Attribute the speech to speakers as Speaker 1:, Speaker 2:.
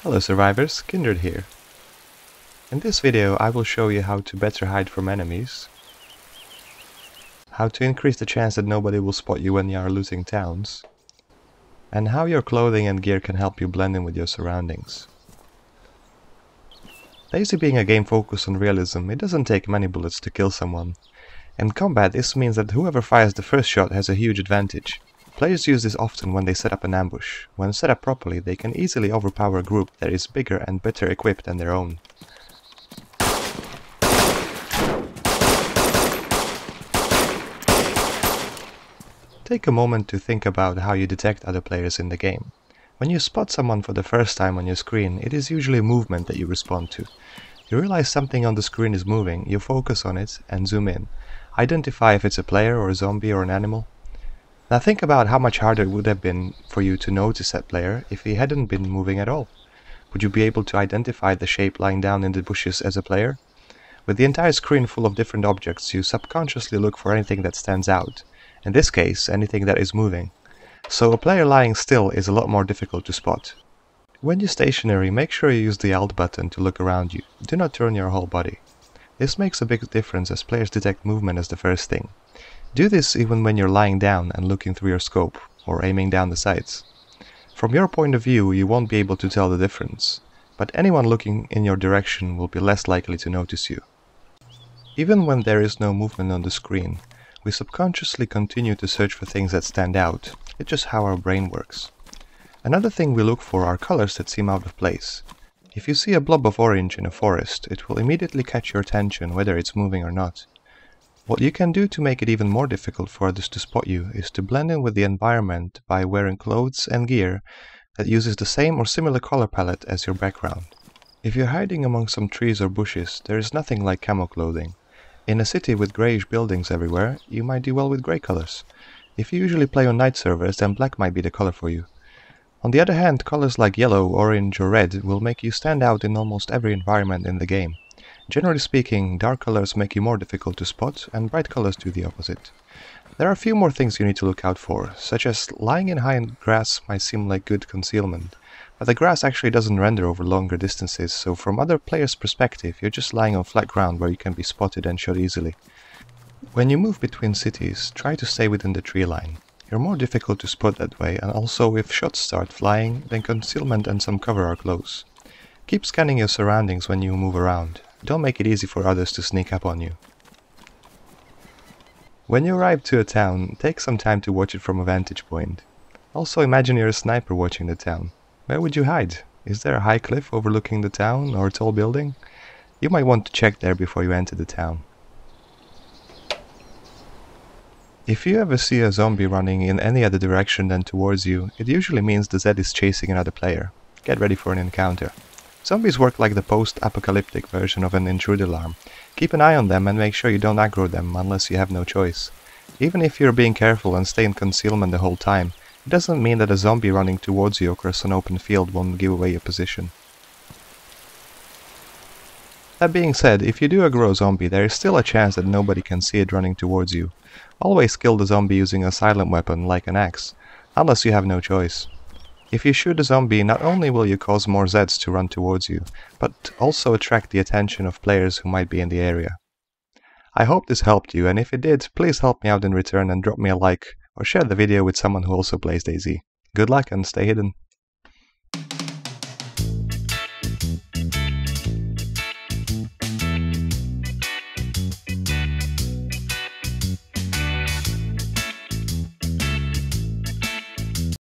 Speaker 1: Hello survivors, Kindred here. In this video I will show you how to better hide from enemies, how to increase the chance that nobody will spot you when you are looting towns, and how your clothing and gear can help you blend in with your surroundings. DayZ being a game focused on realism, it doesn't take many bullets to kill someone. In combat this means that whoever fires the first shot has a huge advantage. Players use this often when they set up an ambush. When set up properly, they can easily overpower a group that is bigger and better equipped than their own. Take a moment to think about how you detect other players in the game. When you spot someone for the first time on your screen, it is usually movement that you respond to. You realize something on the screen is moving, you focus on it and zoom in. Identify if it's a player or a zombie or an animal. Now think about how much harder it would have been for you to notice that player if he hadn't been moving at all. Would you be able to identify the shape lying down in the bushes as a player? With the entire screen full of different objects, you subconsciously look for anything that stands out. In this case, anything that is moving. So a player lying still is a lot more difficult to spot. When you're stationary, make sure you use the Alt button to look around you. Do not turn your whole body. This makes a big difference as players detect movement as the first thing. Do this even when you're lying down and looking through your scope, or aiming down the sights. From your point of view, you won't be able to tell the difference, but anyone looking in your direction will be less likely to notice you. Even when there is no movement on the screen, we subconsciously continue to search for things that stand out. It's just how our brain works. Another thing we look for are colors that seem out of place. If you see a blob of orange in a forest, it will immediately catch your attention whether it's moving or not. What you can do to make it even more difficult for others to spot you is to blend in with the environment by wearing clothes and gear that uses the same or similar color palette as your background. If you're hiding among some trees or bushes, there is nothing like camo clothing. In a city with greyish buildings everywhere, you might do well with grey colors. If you usually play on night servers, then black might be the color for you. On the other hand, colors like yellow, orange or red will make you stand out in almost every environment in the game. Generally speaking, dark colors make you more difficult to spot, and bright colors do the opposite. There are a few more things you need to look out for, such as lying in high grass might seem like good concealment, but the grass actually doesn't render over longer distances, so from other players' perspective, you're just lying on flat ground where you can be spotted and shot easily. When you move between cities, try to stay within the tree line. You're more difficult to spot that way, and also if shots start flying, then concealment and some cover are close. Keep scanning your surroundings when you move around. Don't make it easy for others to sneak up on you. When you arrive to a town, take some time to watch it from a vantage point. Also imagine you're a sniper watching the town. Where would you hide? Is there a high cliff overlooking the town or a tall building? You might want to check there before you enter the town. If you ever see a zombie running in any other direction than towards you, it usually means the Z is chasing another player. Get ready for an encounter. Zombies work like the post-apocalyptic version of an intruder alarm. Keep an eye on them and make sure you don't aggro them unless you have no choice. Even if you're being careful and stay in concealment the whole time, it doesn't mean that a zombie running towards you across an open field won't give away your position. That being said, if you do aggro a zombie, there is still a chance that nobody can see it running towards you. Always kill the zombie using a silent weapon like an axe, unless you have no choice. If you shoot a zombie, not only will you cause more Zeds to run towards you, but also attract the attention of players who might be in the area. I hope this helped you, and if it did, please help me out in return and drop me a like, or share the video with someone who also plays DayZ. Good luck and stay hidden.